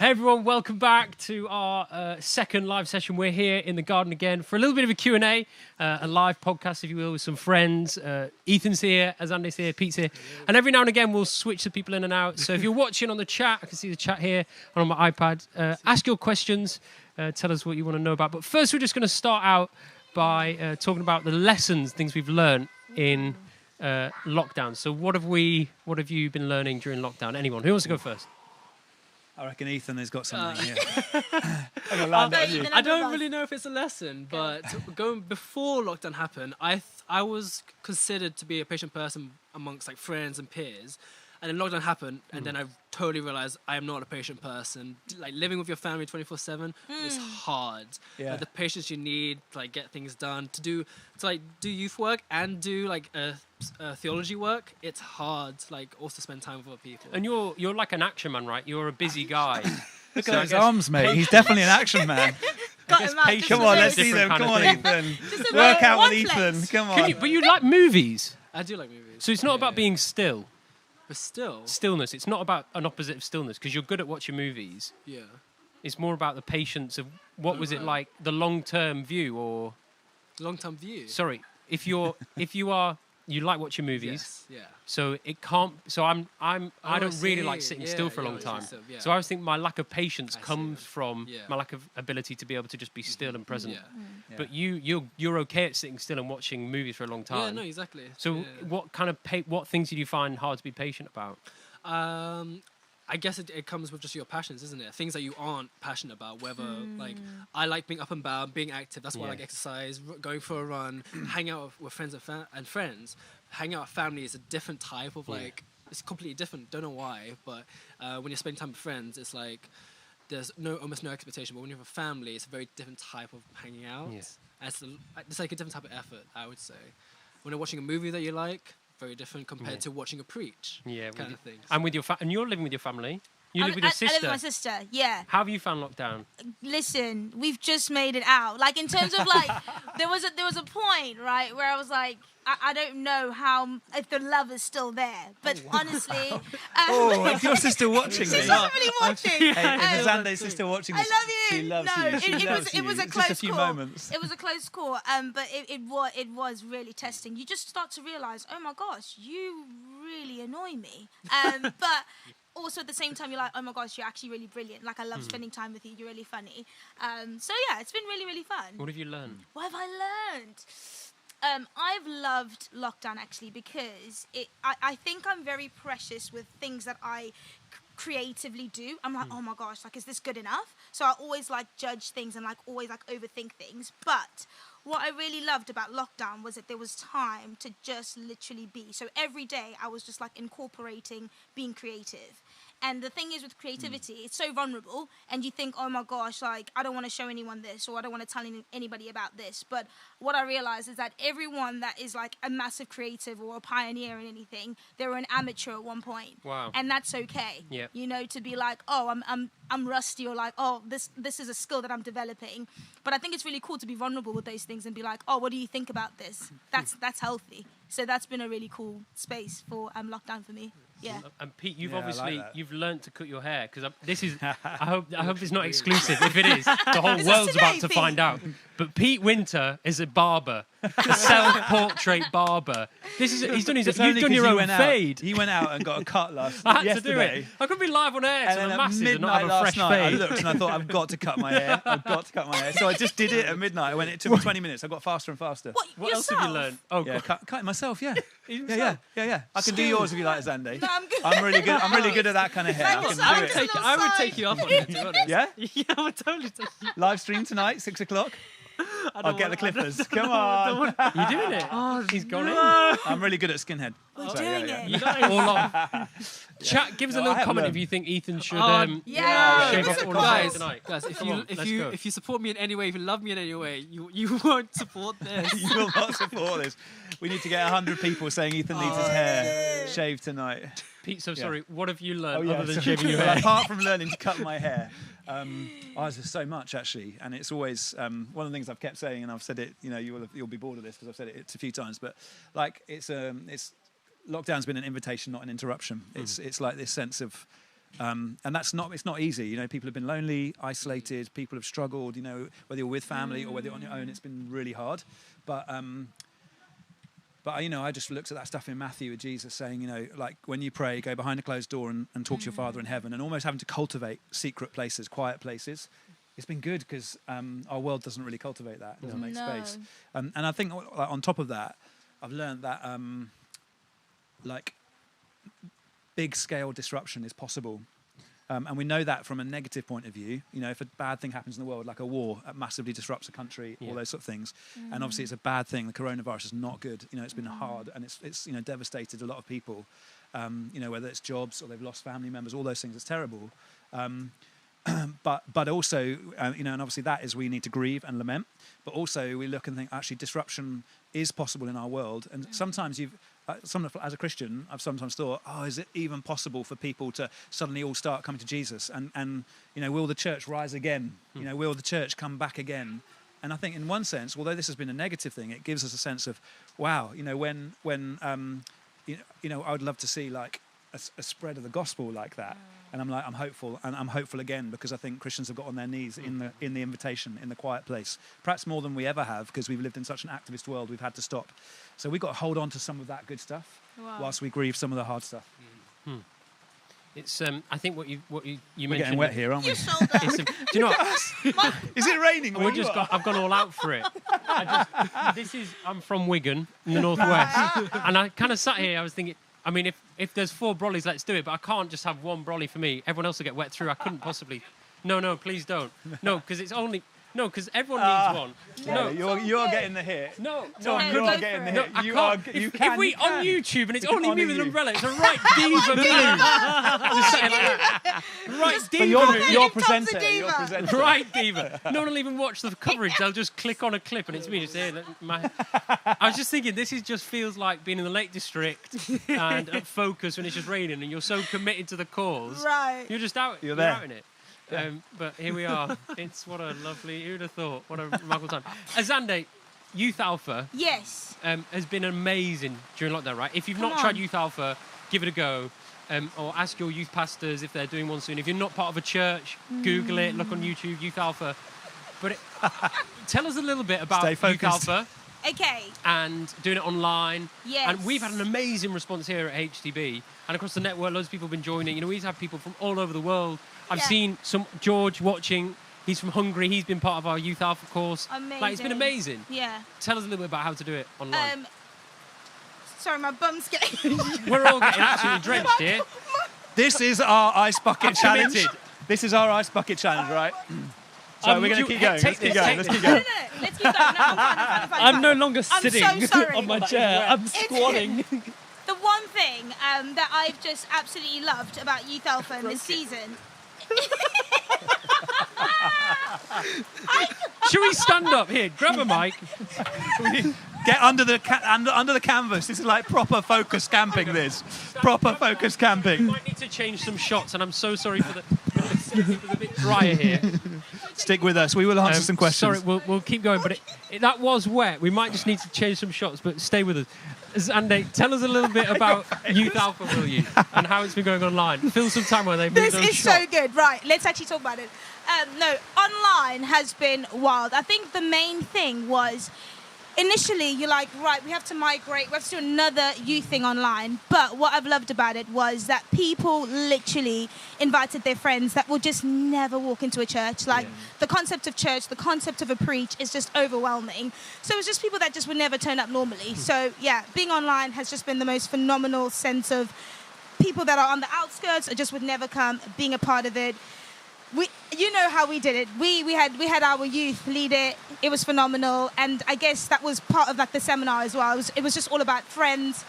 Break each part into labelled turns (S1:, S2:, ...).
S1: Hey everyone, welcome back to our second live session. We're here in the garden again for a little bit of a Q&A, a live podcast, if you will, with some friends. Ethan's here, Azande's here, Pete's here. And every now and again, we'll switch the people in and out. So if you're watching on the chat, I can see the chat here and on my iPad. Ask your questions, tell us what you want to know about. But first, we're just going to start out by talking about the lessons, things we've learned in lockdown. So what have you been learning during lockdown? Anyone? Who wants to go first?
S2: I reckon Ethan has got something here. I'm gonna land on you.
S3: I don't really know if it's a lesson, but going before lockdown happened, I was considered to be a patient person amongst like friends and peers, and then lockdown happened, and then I totally realized I am not a patient person. Like living with your family 24/7 is hard.
S2: Yeah.
S3: Like, the patience you need to like get things done, to do youth work and do like theology work. It's hard. Like also spend time with other people.
S1: And you're like an action man, right? You're a busy guy.
S2: Look at his arms, mate. He's definitely an action man. Come on, let's see them. Come on, Ethan. Work out with Ethan. Come on.
S1: But you like movies.
S3: I do like movies.
S1: So it's not about being still.
S3: But still.
S1: Stillness. It's not about an opposite of stillness because you're good at watching movies.
S3: Yeah.
S1: It's more about the patience of what was it like, the long-term view or...
S3: Long-term view?
S1: Sorry. If you like watching movies.
S3: Yes, yeah.
S1: So it can't... So I don't really like sitting still for a long time. So I always think my lack of patience comes from my lack of ability to be able to just be still and present.
S3: Yeah.
S1: But you're okay at sitting still and watching movies for a long time.
S3: Yeah, no, exactly.
S1: So what kind of what things did you find hard to be patient about?
S3: I guess it comes with just your passions, isn't it? Things that you aren't passionate about, whether, like, I like being up and about, being active. That's why I like exercise, going for a run, hang out with friends and friends. Hang out with family is a different type of, like, it's completely different. Don't know why, but when you're spending time with friends, it's like there's almost no expectation. But when you have a family, it's a very different type of hanging out.
S1: Yes.
S3: It's like a different type of effort, I would say. When you're watching a movie that you like, very different compared to watching a preach. Yeah, kind of thing.
S1: And with and you're living with your family. You live with your sister.
S4: I live with my sister, yeah.
S1: How have you found lockdown?
S4: Listen, we've just made it out. Like, in terms of, like, there was a point, right, where I was like, I don't know if the love is still there. But honestly...
S2: if your sister watching this...
S4: She's not really watching.
S2: If Zande's sister watching this...
S4: I love you.
S2: She loves you.
S4: It was a
S2: It's
S4: close
S2: just a few
S4: call.
S2: moments.
S4: It was a close call, but it was really testing. You just start to realise, oh my gosh, you really annoy me. But... Also, at the same time, you're like, oh my gosh, you're actually really brilliant. Like, I love spending time with you. You're really funny. So, yeah, it's been really, really fun.
S1: What have you learned?
S4: What have I learned? I've loved lockdown, actually, because I think I'm very precious with things that I creatively do. I'm like, oh my gosh, like, is this good enough? So I always, like, judge things and, like, always, like, overthink things. But what I really loved about lockdown was that there was time to just literally be. So every day I was just, like, incorporating being creative. And the thing is with creativity, it's so vulnerable, and you think, oh my gosh, like, I don't want to show anyone this, or I don't want to tell anybody about this. But what I realized is that everyone that is like a massive creative or a pioneer in anything, they were an amateur at one point.
S1: Wow.
S4: And that's okay.
S1: Yep.
S4: You know, to be like, oh, I'm rusty, or like, oh, this is a skill that I'm developing. But I think it's really cool to be vulnerable with those things and be like, oh, what do you think about this? That's healthy. So that's been a really cool space for lockdown for me. Yeah.
S1: And Pete, you've
S2: like
S1: you've learnt to cut your hair because this is. I hope it's not exclusive. If it is, the whole world's
S4: today,
S1: about to
S4: Pete?
S1: find out. But Pete Winter is a barber, a self-portrait barber. He's done his. You've done your own fade.
S2: He went out and got a cut
S1: I had
S2: yesterday.
S1: to do it. I could be live on air to
S2: And
S1: the
S2: then at
S1: masses and not
S2: midnight
S1: have a fresh
S2: last night, I
S1: fade.
S2: looked and I thought, I've got to cut my hair. So I just did it at midnight. It took me 20 minutes. I got faster and faster.
S1: What else have you learned? Oh,
S2: Yeah,
S1: God.
S2: cut it myself, yeah.
S1: Himself?
S2: Yeah. I can do yours if you like, Zande.
S4: No, I'm good.
S2: I'm really good at that kind of hair.
S4: Like
S2: I
S4: this,
S2: can
S4: I
S2: do
S4: would
S2: it.
S4: take-
S3: I would take you up on it, to be honest.
S2: Yeah?
S3: Yeah, I would totally take you.
S2: Live stream tonight, 6 o'clock. I'll get the clippers. Come on.
S1: You doing it? Oh, he's gone in.
S2: I'm really good at skinhead.
S4: We're
S2: So,
S4: doing
S2: yeah.
S4: it.
S1: All off. Chat, give us a
S2: No, I
S1: little
S2: have
S1: comment
S2: learned.
S1: if you think Ethan should
S4: Yeah.
S1: shave
S4: Give
S1: off
S4: us a
S1: all his hair
S3: Guys,
S1: tonight.
S3: guys,
S1: Come on, let's go.
S3: if you support me in any way, if you love me in any way, you won't support this.
S2: You will not support this. We need to get 100 people saying Ethan needs his hair shaved tonight.
S1: Pete, so sorry, what have you learned
S2: Oh,
S1: other than
S2: sorry.
S1: shaving your
S2: Well,
S1: hair?
S2: apart from learning to cut my hair, there's so much actually, and it's always one of the things I've kept saying, and I've said it. You know, you'll be bored of this because I've said it a few times, but like it's lockdown's been an invitation, not an interruption. It's like this sense of And it's not easy. You know, people have been lonely, isolated, people have struggled, you know, whether you're with family or whether you're on your own, it's been really hard. But you know, I just looked at that stuff in Matthew with Jesus saying, you know, like when you pray, go behind a closed door and talk to your Father in heaven, and almost having to cultivate secret places, quiet places. It's been good because our world doesn't really cultivate that. It doesn't make space. And I think on top of that, I've learned that like big scale disruption is possible. And we know that from a negative point of view. You know, if a bad thing happens in the world, like a war, it massively disrupts a country, all those sort of things. And obviously it's a bad thing. The coronavirus is not good. You know, it's been hard and it's you know, devastated a lot of people. You know, whether it's jobs or they've lost family members, all those things, it's terrible. But also, you know, and obviously that is we need to grieve and lament. But also we look and think, actually, disruption is possible in our world. And sometimes as a Christian, I've sometimes thought, is it even possible for people to suddenly all start coming to Jesus? And you know, will the church rise again? You know, will the church come back again? And I think in one sense, although this has been a negative thing, it gives us a sense of, wow, you know, when you know, I would love to see like a spread of the gospel like that. And I'm hopeful, and I'm hopeful again because I think Christians have got on their knees in the invitation, in the quiet place, perhaps more than we ever have because we've lived in such an activist world. We've had to stop, so we've got to hold on to some of that good stuff whilst we grieve some of the hard stuff.
S1: It's I think what you
S2: We're
S1: mentioned.
S2: getting wet here, aren't we?
S4: You sold them.
S1: Do you know what?
S2: Is it raining?
S1: I've gone all out for it. I'm from Wigan in the northwest, and I kind of sat here. I was thinking, I mean, if there's 4 brollies, let's do it. But I can't just have 1 brolly for me. Everyone else will get wet through. I couldn't possibly. No, please don't. No, because it's only. No, because everyone needs one. No,
S2: you're getting the hit.
S1: No,
S2: Tom, you're getting the hit.
S1: If we on YouTube and it's only me with an umbrella, it's a right diva move. Just saying like that. Right diva move.
S2: You're presenter.
S1: Right diva. No one will even watch the coverage. They'll just click on a clip and it's me just here. I was just thinking, this just feels like being in the Lake District and at Focus when it's just raining and you're so committed to the cause.
S4: Right.
S1: You're just out.
S2: You're there.
S1: Out in it. But here we are. It's what a lovely, who'd have thought? What a remarkable time. Azande, Youth Alpha
S4: Yes.
S1: has been amazing during lockdown, right? If you've not tried Youth Alpha, give it a go. Or ask your youth pastors if they're doing one soon. If you're not part of a church, Google it, look on YouTube, Youth Alpha. But tell us a little bit about Youth Alpha.
S4: Okay.
S1: And doing it online.
S4: Yes.
S1: And we've had an amazing response here at HTB. And across the network, loads of people have been joining. You know, we've had people from all over the world. I've seen George watching. He's from Hungary. He's been part of our Youth Alpha course.
S4: Amazing.
S1: Like, it's been amazing.
S4: Yeah.
S1: Tell us a little bit about how to do it online.
S4: Sorry, my bum's getting...
S1: We're all getting absolutely drenched here.
S2: This is our ice bucket challenge.
S1: Committed.
S2: This is our ice bucket challenge, right? So we're going to keep going. Let's keep going. Let's keep
S4: No,
S2: going.
S4: let's keep going. No, I'm fine.
S3: I'm no longer
S4: I'm
S3: sitting
S4: so sorry.
S3: on my chair. I'm squatting.
S4: The one thing that I've just absolutely loved about Youth Alpha in this season...
S1: Should we stand up here? Grab a mic.
S2: Get under the under the canvas. This is like proper focus camping. This proper focus
S1: We
S2: camping.
S1: might need to change some shots, and I'm so sorry for it's a bit drier here.
S2: Stick with us. We will answer some questions.
S1: Sorry, we'll keep going, but that was wet. We might just need to change some shots, but stay with us. Andy, tell us a little bit about Youth Alpha, will you, and how it's been going online. Fill some time where they've moved
S4: This
S1: those
S4: is
S1: shots.
S4: so good. Right, let's actually talk about it. No, online has been wild. I think the main thing was initially you're like, right, we have to migrate, we have to do another youth thing online. But what I've loved about it was that people literally invited their friends that will just never walk into a church. Like the concept of church, the concept of a preach is just overwhelming. So it was just people that just would never turn up normally. So yeah, being online has just been the most phenomenal sense of people that are on the outskirts or just would never come, being a part of it. You know how we did it. We had our youth lead it. It was phenomenal, and I guess that was part of like the seminar as well. It was just all about friends,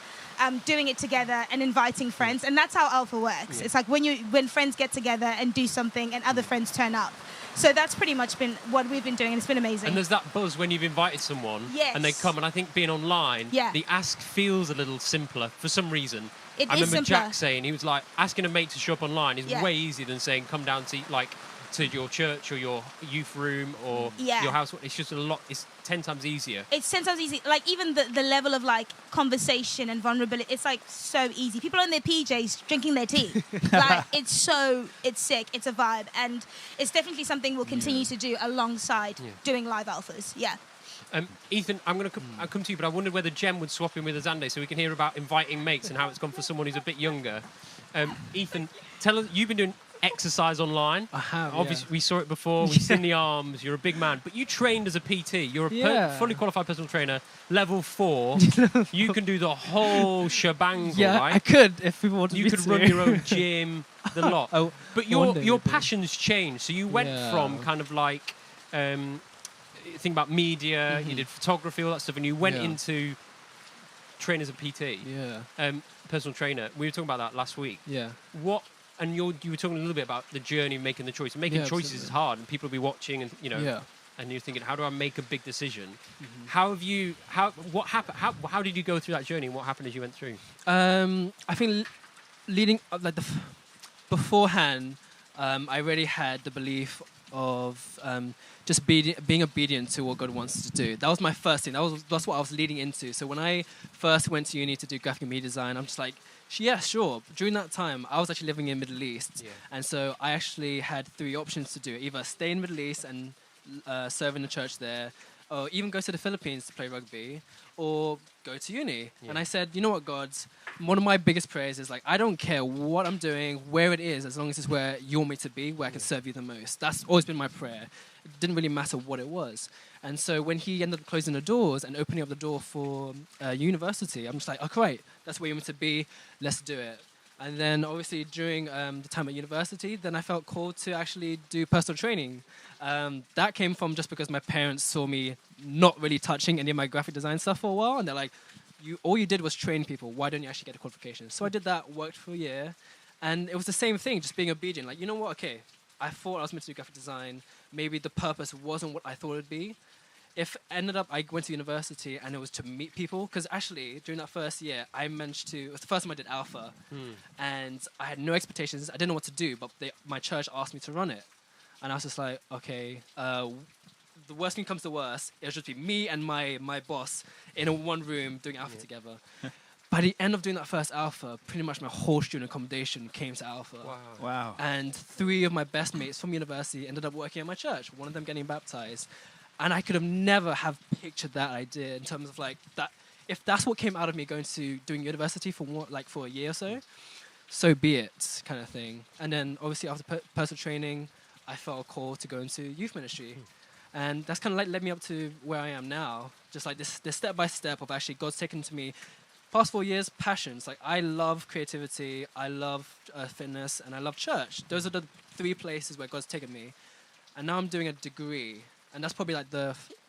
S4: doing it together and inviting friends, and that's how Alpha works. Yeah. It's like when friends get together and do something, and other friends turn up. So that's pretty much been what we've been doing, and it's been amazing.
S1: And there's that buzz when you've invited someone, and they come. And I think being online, the ask feels a little simpler for some reason. I remember Jack saying, he was like, asking a mate to show up online is way easier than saying, come down to, like, to your church or your youth room or your house. It's just a lot. It's 10 times easier.
S4: It's 10 times easy. Like even the level of like conversation and vulnerability, it's like so easy. People are in their PJs drinking their tea. Like it's sick. It's a vibe, and it's definitely something we'll continue to do alongside doing live alphas. Yeah.
S1: Ethan, I'll come to you, but I wondered whether Jem would swap in with us Andy so we can hear about inviting mates and how it's gone for someone who's a bit younger. Ethan, tell us, you've been doing exercise online.
S3: I have.
S1: Obviously, we saw it before. We've seen the arms. You're a big man, but you trained as a PT. You're a fully qualified personal trainer, level 4. You can do the whole shebang, right?
S3: I could if people wanted
S1: You
S3: me
S1: could
S3: to.
S1: run your own gym, the lot. But
S3: one day
S1: your
S3: maybe.
S1: passions changed. So you went from kind of like think about media. You did photography, all that stuff, and you went into train as a PT. Personal trainer. We were talking about that last week. What? And you were talking a little bit about the journey of making the choice. Making choices is hard, and people will be watching, and and you're thinking, how do I make a big decision? What happened? How did you go through that journey? And what happened as you went through?
S3: I think leading up, like beforehand, I really had the belief of just being obedient to what God wants to do. That was my first thing. That's what I was leading into. So when I first went to uni to do graphic and media design, I'm just like, yeah, sure. During that time, I was actually living in the Middle East. And so I actually had 3 options to do. Either stay in the Middle East and serve in the church there, or even go to the Philippines to play rugby, or go to uni. And I said, you know what, God? One of my biggest prayers is like, I don't care what I'm doing, where it is, as long as it's where you want me to be, where I can serve you the most. That's always been my prayer. It didn't really matter what it was. And so when he ended up closing the doors and opening up the door for university, I'm just like, okay, right, that's where you want me to be, let's do it. And then obviously during the time at university, then I felt called to actually do personal training. That came from just because my parents saw me not really touching any of my graphic design stuff for a while. And they're like, all you did was train people. Why don't you actually get a qualification? So I did that, worked for a year. And it was the same thing, just being obedient. Like, you know what? Okay, I thought I was meant to do graphic design. Maybe the purpose wasn't what I thought it would be. If ended up, I went to university and it was to meet people. Because actually, during that first year, I managed to, it was the first time I did Alpha. And I had no expectations. I didn't know what to do, but my church asked me to run it. And I was just like, okay, the worst thing comes to worst, it'll just be me and my boss in one room doing Alpha together. By the end of doing that first Alpha, pretty much my whole student accommodation came to Alpha.
S2: Wow.
S3: And 3 of my best mates from university ended up working at my church, one of them getting baptized. And I could have never have pictured that idea in terms of like that. If that's what came out of me going to doing university for a year or so, so be it, kind of thing. And then obviously after personal training, I felt a call to go into youth ministry. And that's kind of like led me up to where I am now. Just like this step by step of actually God's taken to me. Past 4 years, passions. Like I love creativity, I love fitness, and I love church. Those are the 3 places where God's taken me. And now I'm doing a degree. And that's probably like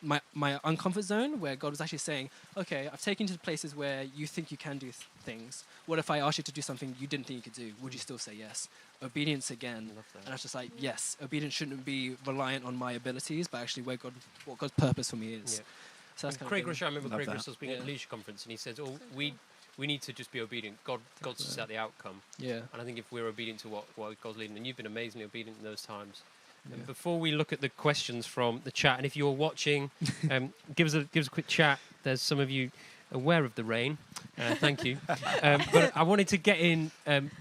S3: my uncomfort zone, where God was actually saying, okay, I've taken you to places where you think you can do things. What if I asked you to do something you didn't think you could do? Would you still say yes? Obedience again. And I was just like, yes, obedience shouldn't be reliant on my abilities, but actually what God's purpose for me is. So that's
S1: Craig Russell, I remember Craig
S2: that.
S1: Russell speaking at the leadership conference, and he says, we need to just be obedient. God's to set the outcome. And I think if we're obedient to what God's leading, and you've been amazingly obedient in those times. And before we look at the questions from the chat, and if you're watching, give us a quick chat. There's some of you aware of the rain. Thank you. But I wanted to get in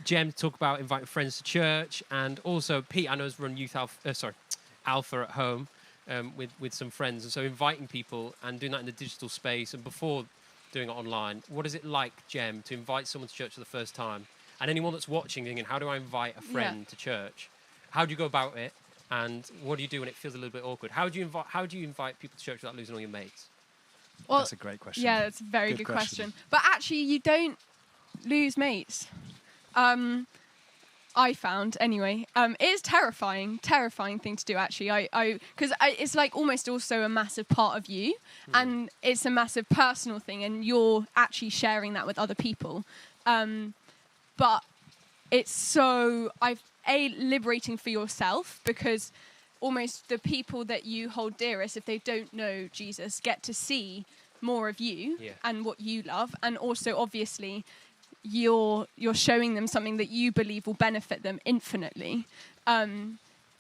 S1: Jem to talk about inviting friends to church, and also Pete, I know, has run Alpha at home with some friends, and so inviting people and doing that in the digital space. And before doing it online, what is it like, Jem, to invite someone to church for the first time? And anyone that's watching thinking, how do I invite a friend to church? How do you go about it? And what do you do when it feels a little bit awkward? How do you invite people to church without losing all your mates?
S5: Well,
S2: that's a great question.
S5: Yeah, that's a very good question. But actually, you don't lose mates. I found anyway. It is terrifying thing to do. Actually, because it's like almost also a massive part of you, and it's a massive personal thing, and you're actually sharing that with other people. But it's so liberating for yourself, because almost the people that you hold dearest, if they don't know Jesus, get to see more of you and what you love, and also obviously you're showing them something that you believe will benefit them infinitely.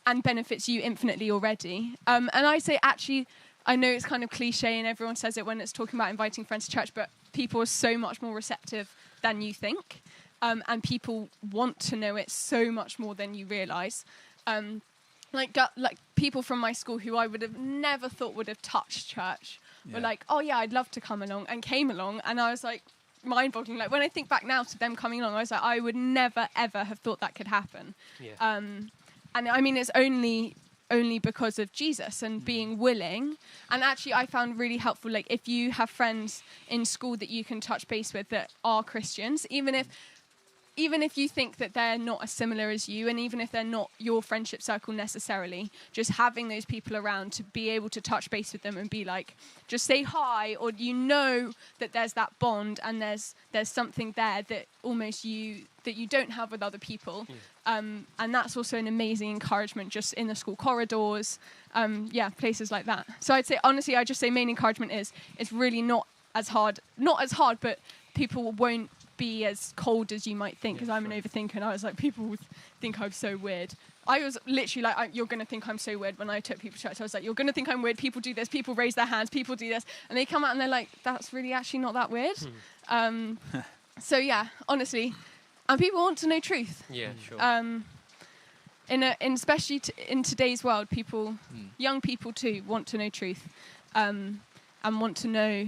S5: and benefits you infinitely already. And I say, actually, I know it's kind of cliche and everyone says it when it's talking about inviting friends to church, but people are so much more receptive than you think. And people want to know it so much more than you realise. Like people from my school who I would have never thought would have touched church were like, oh yeah, I'd love to come along, and came along. And I was like, mind-boggling. Like when I think back now to them coming along, I was like, I would never ever have thought that could happen. And I mean, it's only because of Jesus and being willing. And actually I found really helpful, like if you have friends in school that you can touch base with that are Christians, even if you think that they're not as similar as you, and even if they're not your friendship circle necessarily, just having those people around to be able to touch base with them and be like, just say hi, or you know that there's that bond and there's something there that almost you don't have with other people. And that's also an amazing encouragement just in the school corridors, places like that. So I'd say, honestly, I just say main encouragement is it's really not as hard, but people won't be as cold as you might think, because I'm an overthinker, and I was like, people would think I'm so weird. I was literally like, you're going to think I'm so weird when I took people to church. I was like, you're going to think I'm weird. People do this. People raise their hands. People do this. And they come out and they're like, that's really actually not that weird. So yeah, honestly. And people want to know truth.
S1: Yeah, sure.
S5: Especially in today's world, young people too, want to know truth, and want to know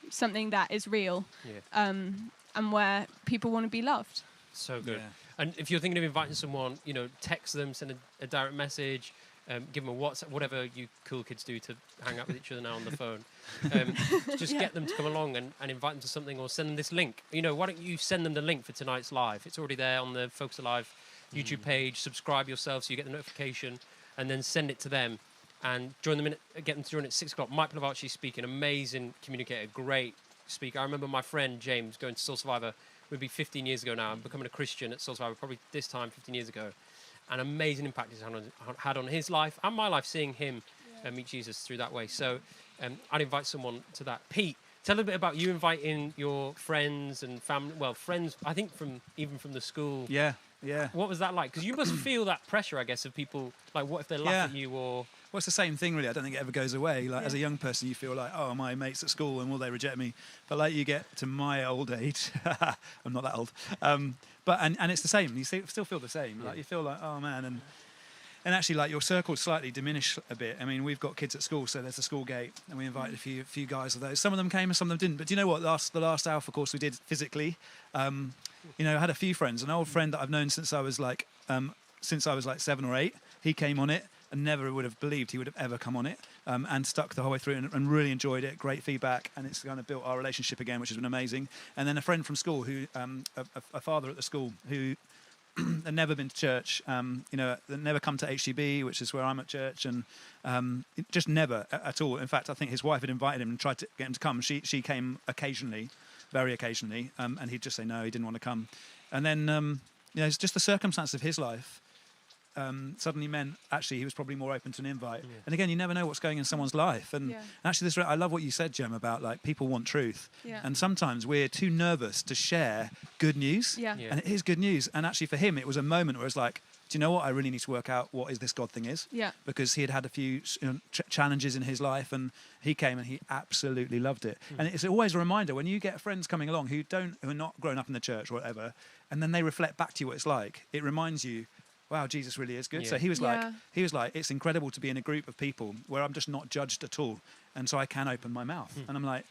S5: something that is real. And where people want to be loved.
S1: So good. And if you're thinking of inviting someone, text them, send a direct message, give them a WhatsApp, whatever you cool kids do to hang out with each other now on the phone. Just get them to come along and invite them to something, or send them this link. Why don't you send them the link for tonight's live? It's already there on the Focus Alive YouTube page. Subscribe yourself so you get the notification, and then send it to them. And join them get them to join at 6 o'clock. Mike Pilavachi speaking, amazing communicator, great speaker. I remember my friend James going to Soul Survivor, would be 15 years ago now, and becoming a Christian at Soul Survivor probably this time 15 years ago. An amazing impact it's had on his life and my life, seeing him meet Jesus through that way. So I'd invite someone to that. Pete, tell a bit about you inviting your friends and family. Well, friends, I think even from the school.
S2: Yeah.
S1: What was that like? Because you must feel that pressure, I guess, of people. Like, what if they laugh at you or?
S2: Well, it's the same thing, really. I don't think it ever goes away. Like, as a young person, you feel like, oh, my mates at school, and will they reject me? But like, you get to my old age, I'm not that old. But it's the same. You still feel the same. Like, you feel like, oh man, and actually, like, your circles slightly diminish a bit. I mean, we've got kids at school, so there's a school gate, and we invited a few guys of those. Some of them came, and some of them didn't. But do you know what? The last Alpha course we did physically. I had a few friends. An old friend that I've known since I was like 7 or 8. He came on it. And never would have believed he would have ever come on it, and stuck the whole way through and really enjoyed it. Great feedback, and it's kind of built our relationship again, which has been amazing. And then a friend from school who, a father at the school who had never been to church, had never come to HTB, which is where I'm at church, and just never at all. In fact, I think his wife had invited him and tried to get him to come. She came occasionally, very occasionally, and he'd just say no, he didn't want to come. And then, it's just the circumstance of his life. Suddenly meant actually he was probably more open to an invite. And again, you never know what's going in someone's life. And actually, I love what you said, Jem, about like people want truth. And sometimes we're too nervous to share good news. And it is good news. And actually, for him, it was a moment where it's like, do you know what? I really need to work out what is this God thing is. Because he had a few challenges in his life, and he came and he absolutely loved it. And it's always a reminder when you get friends coming along who are not grown up in the church or whatever, and then they reflect back to you what it's like. It reminds you, wow, Jesus really is good. So he was like, it's incredible to be in a group of people where I'm just not judged at all, and so I can open my mouth. And I'm like,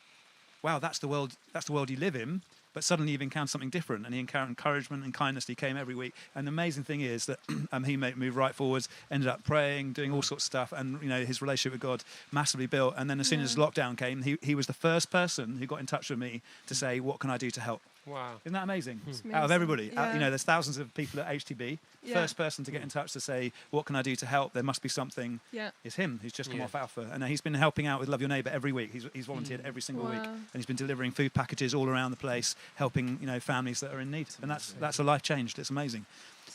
S2: wow, that's the world you live in. But suddenly you've encountered something different, and he encountered encouragement and kindness. He came every week. And the amazing thing is that he moved right forwards, ended up praying, doing all sorts of stuff, and his relationship with God massively built. And then as soon as lockdown came, he was the first person who got in touch with me to say, what can I do to help?
S1: Wow.
S2: Isn't that amazing?
S5: Amazing.
S2: Out of everybody. There's thousands of people at HTB.
S5: Yeah.
S2: First person to get in touch to say, what can I do to help? There must be something. It's him who's just come off Alpha. And he's been helping out with Love Your Neighbour every week. He's volunteered every single week. And he's been delivering food packages all around the place, helping families that are in need. And that's a life changed. It's amazing.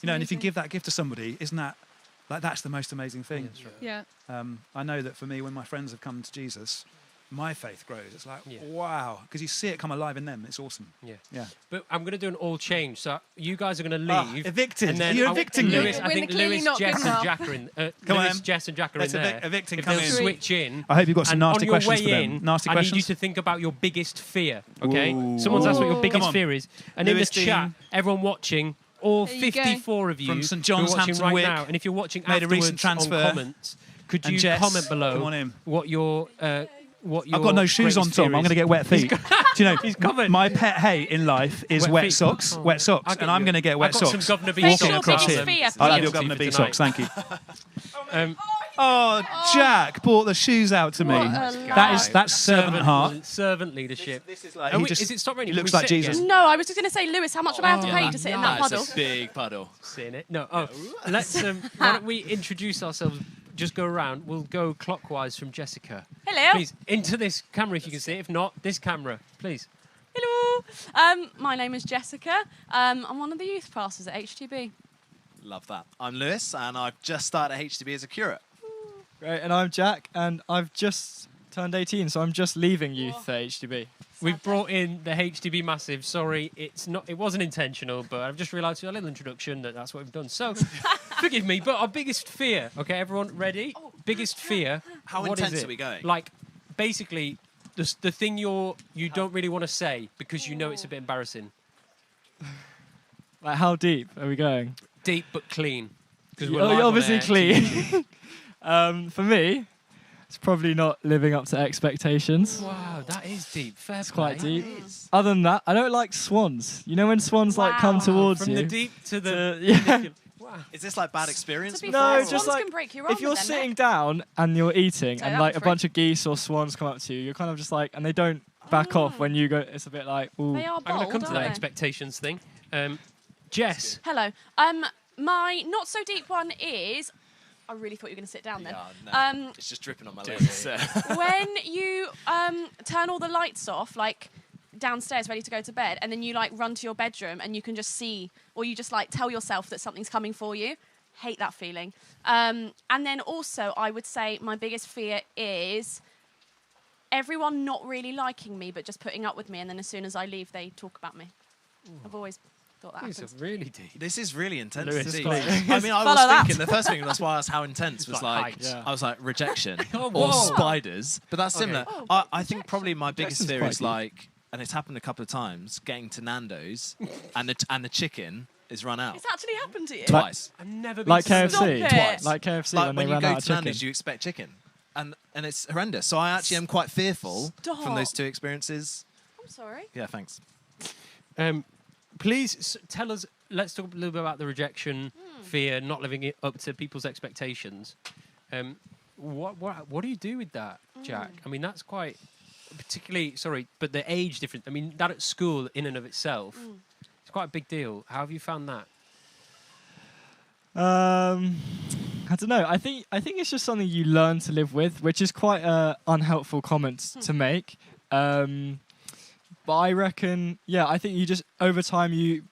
S2: And if you give that gift to somebody, isn't that, like, that's the most amazing thing.
S5: Yeah.
S2: I know that for me, when my friends have come to Jesus, my faith grows. It's like,
S1: Yeah.
S2: wow, because you see it come alive in them. It's awesome.
S1: Yeah.
S2: Yeah.
S1: But I'm going to do an all change. So you guys are going to leave.
S2: Evicted.
S1: And then
S2: You're
S1: I-
S2: evicting me.
S1: Lewis, I
S5: When
S1: think
S5: they're clearly
S1: Lewis,
S5: not
S1: Jess,
S5: good
S1: and
S5: enough.
S1: Jack are in.
S2: Come
S1: Lewis,
S2: on.
S1: Jess, and Jack are
S2: Let's
S1: in there.
S2: evicting,
S1: If
S2: come
S1: they'll
S2: in.
S1: switch in.
S2: I hope you've got some
S1: And
S2: nasty
S1: on your
S2: questions
S1: way
S2: for them.
S1: in,
S2: Nasty
S1: I
S2: questions?
S1: need you to think about your biggest fear. Okay.
S2: Ooh.
S1: Someone's asked what your
S5: Ooh.
S1: biggest
S2: Come on.
S1: fear is, and
S2: Lewis
S1: in the chat,
S2: Dean.
S1: everyone watching, all
S5: There you go.
S1: 54 of you
S2: From St.
S1: who
S2: John's,
S1: are watching
S2: Hampton
S1: right
S2: Wick,
S1: now, and if you're watching
S2: made a
S1: afterwards
S2: recent transfer.
S1: on comments, could
S2: And
S1: you
S2: Jess,
S1: comment below
S2: come on in.
S1: what your
S2: I've got no shoes on,
S1: greatest
S2: Tom.
S1: fear
S2: I'm going to
S1: is?
S2: get wet feet. Do you know,
S1: He's covered.
S2: my pet hate in life is
S1: Wet
S2: wet
S1: feet.
S2: socks.
S1: Oh.
S2: Wet socks.
S1: I'll get
S2: And I'm
S1: you.
S2: going to get
S1: I've
S2: wet
S1: got
S2: socks.
S1: some Governor B
S5: Walking
S1: socks.
S5: across
S1: on
S5: here.
S1: them.
S5: Fear,
S2: I love
S5: fear.
S2: your Governor
S1: For
S2: B
S1: tonight.
S2: socks. Thank you.
S1: Um,
S2: Oh, Jack brought the shoes out to me.
S5: What a
S2: That's servant heart.
S1: servant leadership.
S2: This is like
S1: Oh,
S2: he
S1: wait,
S2: just,
S1: is it stop raining?
S2: he looks
S1: Can we
S2: like
S1: sit
S2: Jesus.
S1: again?
S6: No, I was just going to say, Lewis, how much do I have to pay to sit in that
S7: That's
S6: puddle?
S7: a big puddle.
S1: Seeing it? No. Oh, let's. Why don't we introduce ourselves? Just go around. We'll go clockwise from Jessica.
S6: Hello.
S1: Please into this camera if you can see it. If not, this camera, please.
S6: Hello. My name is Jessica. I'm one of the youth pastors at HTB.
S7: Love that. I'm Lewis, and I've just started at HTB as a curate.
S8: Great, and I'm Jack, and I've just turned 18, so I'm just leaving youth at HTB.
S1: We've brought in the HTB Massive. Sorry, it's not. It wasn't intentional, but I've just realised through a little introduction that's what we've done. So, forgive me, but our biggest fear. Okay, everyone ready? Biggest fear.
S7: How
S1: what is
S7: intense
S1: it?
S7: are we going?
S1: Like, basically, the thing you don't really want to say because you know it's a bit embarrassing.
S8: Like, how deep are we going?
S1: Deep but clean. 'Cause
S8: Oh,
S1: we're live on
S8: obviously
S1: air.
S8: clean. For me, it's probably not living up to expectations.
S1: Wow, that is deep. Fair
S8: It's quite
S1: play.
S8: deep. Other than that, I don't like swans. You know when swans like come
S6: Wow.
S8: towards
S1: From
S8: you?
S1: the deep to the.
S8: yeah.
S1: Wow.
S7: Is this like bad experience?
S6: To be
S8: No,
S6: fair,
S8: just
S6: swans
S8: like,
S6: can break your arm
S8: If you're
S6: with their
S8: sitting
S6: neck.
S8: down and you're eating,
S6: So
S8: and
S6: that
S8: like
S6: was
S8: a bunch of geese or swans come up to you, you're kind of just like, and they don't back off when you go. It's a bit like, ooh.
S6: They are
S1: I'm going
S6: bold,
S1: to come to that
S6: aren't they?
S1: expectations thing. Jess.
S6: Hello. My not so deep one is. I really thought you were going to sit down then.
S7: Yeah, no, it's just dripping on my legs.
S6: When you turn all the lights off, like downstairs, ready to go to bed, and then you like run to your bedroom and you can just see, or you just like tell yourself that something's coming for you. Hate that feeling. And then also, I would say my biggest fear is everyone not really liking me, but just putting up with me, and then as soon as I leave, they talk about me. I've always thought that
S1: These are
S6: happens.
S1: really deep.
S7: This is really intense.
S1: Lewis,
S7: indeed.
S1: please.
S7: I mean, I
S6: Follow
S7: was
S6: that.
S7: thinking, the first thing, that's why I asked how intense, was
S1: like
S7: like,
S1: heights.
S8: Yeah.
S7: I was like, rejection
S1: Oh,
S7: or
S1: whoa.
S7: spiders. But that's similar.
S6: Oh,
S7: I think probably my biggest
S8: Rejection's
S7: fear
S8: quite
S7: is
S8: deep.
S7: like, and it's happened a couple of times, getting to Nando's and the chicken is run out.
S6: It's actually happened to you.
S7: Twice.
S1: I've never been
S8: Like
S1: to
S6: Stop
S8: KFC.
S6: it.
S7: Twice.
S8: Like KFC
S7: Like
S8: when
S7: when
S8: they
S7: you
S8: ran
S7: go
S8: out
S7: to
S8: of chicken.
S7: Nando's, you expect chicken. And it's horrendous. So I actually am quite fearful from those
S6: Stop.
S7: two experiences.
S6: I'm sorry.
S7: Yeah, thanks.
S1: Please tell us. Let's talk a little bit about the rejection, fear, not living it up to people's expectations. What do you do with that, Jack? I mean, that's quite particularly. Sorry, but the age difference. I mean, that at school in and of itself, it's quite a big deal. How have you found that?
S8: I don't know. I think it's just something you learn to live with, which is quite an unhelpful comment to make. But I reckon, I think you just over time you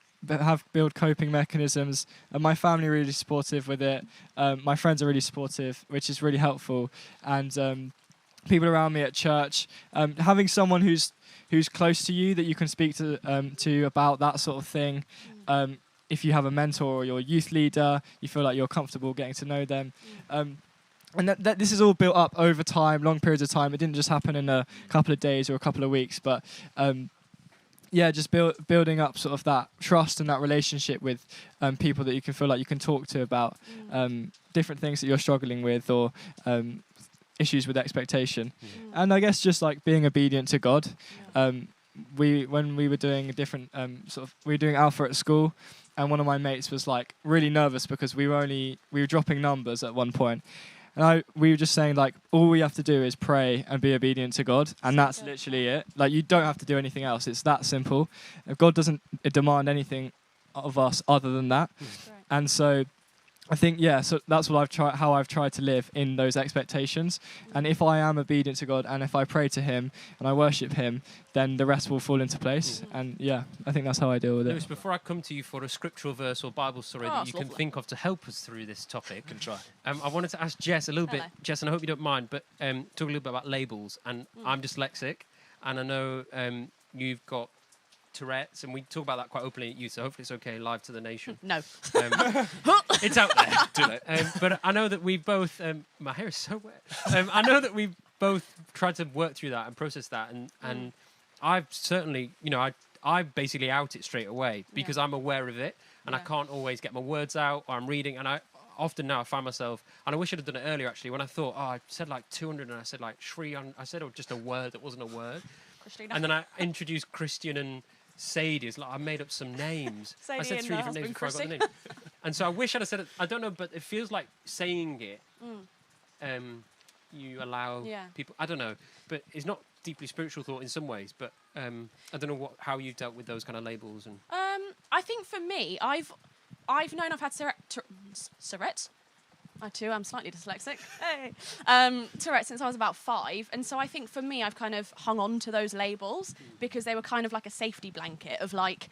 S8: build coping mechanisms. And my family are really supportive with it. My friends are really supportive, which is really helpful. And people around me at church, having someone who's close to you that you can speak to about that sort of thing. If you have a mentor or your youth leader, you feel like you're comfortable getting to know them. And that this is all built up over time, long periods of time. It didn't just happen in a couple of days or a couple of weeks, but just building up sort of that trust and that relationship with people that you can feel like you can talk to about different things that you're struggling with or issues with expectation. And I guess just like being obedient to God. When we were doing a different we were doing Alpha at school, and one of my mates was like really nervous because we were dropping numbers at one point. And we were just saying, like, all we have to do is pray and be obedient to God, and that's literally it. Like, you don't have to do anything else. It's that simple. If God doesn't demand anything of us other than that. And so I think so that's what how I've tried to live in those expectations. And if I am obedient to God, and if I pray to Him and I worship Him, then the rest will fall into place. And I think that's how I deal with
S1: Lewis,
S8: it.
S1: before I come to you for a scriptural verse or Bible story that you can think of to help us through this topic,
S7: Can try.
S1: I wanted to ask Jess a little bit,
S6: Hello.
S1: Jess, and I hope you don't mind, but talk a little bit about labels. And I'm dyslexic, and I know you've got Tourette's, and we talk about that quite openly at youth, so hopefully it's okay live to the nation.
S6: No.
S1: It's out there. Too late. But I know that we both, my hair is so wet. I know that we've both tried to work through that and process that, and I've certainly, I basically out it straight away because I'm aware of it, and I can't always get my words out, or I'm reading, and I often now I find myself, and I wish I'd have done it earlier actually, when I thought, I said like 200 and I said like Shri, I said just a word that wasn't a word.
S6: Christina.
S1: And then I introduced Christian and Sadie. It's like I made up some names. I
S6: Sadie
S1: said
S6: and
S1: 3
S6: her
S1: different names
S6: husband,
S1: before I got the name.
S6: Chrissy.
S1: And so I wish I'd have said it. I don't know, but it feels like saying it. You allow people. I don't know, but it's not deeply spiritual thought in some ways. But I don't know how you dealt with those kind of labels. And
S6: I think for me, I've known I've had Tourette's. I too am slightly dyslexic. Hey. Tourette's since I was about 5, and so I think for me, I've kind of hung on to those labels because they were kind of like a safety blanket of like,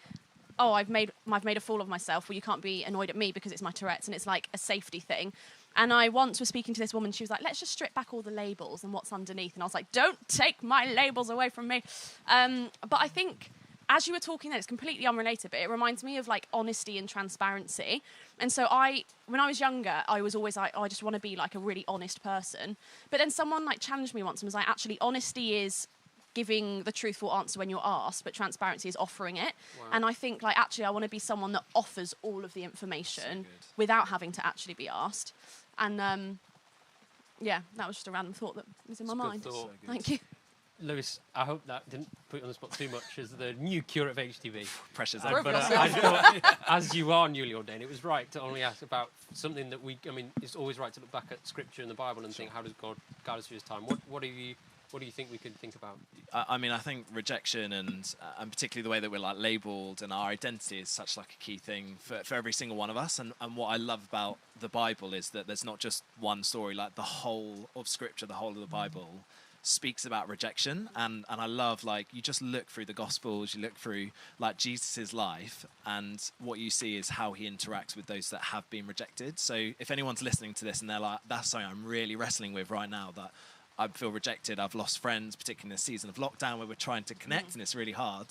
S6: oh, I've made a fool of myself. Well, you can't be annoyed at me because it's my Tourette's, and it's like a safety thing. And I once was speaking to this woman. She was like, let's just strip back all the labels and what's underneath. And I was like, don't take my labels away from me. But I think as you were talking then, it's completely unrelated, but it reminds me of like honesty and transparency. And so when I was younger, I was always like, oh, I just want to be like a really honest person. But then someone like challenged me once and was like, actually, honesty is giving the truthful answer when you're asked, but transparency is offering it. Wow. And I think like, actually, I want to be someone that offers all of the information without having to actually be asked. And that was just a random thought that was in my mind.
S1: So
S6: thank you.
S1: Lewis, I hope that didn't put you on the spot too much as the new curate of HTB.
S7: Pressure's
S1: But I thought, as you are newly ordained, it was right to only ask about something that it's always right to look back at Scripture and the Bible and think, how does God guide us through His time? What do you think we could think about?
S7: I think rejection and particularly the way that we're like labelled and our identity is such like a key thing for every single one of us. And what I love about the Bible is that there's not just one story, like the whole of Scripture, the whole of the Bible speaks about rejection. And I love, like, you just look through the Gospels, you look through like Jesus's life, and what you see is how he interacts with those that have been rejected. So if anyone's listening to this and they're like, that's something I'm really wrestling with right now, that I feel rejected, I've lost friends, particularly in this season of lockdown where we're trying to connect and it's really hard.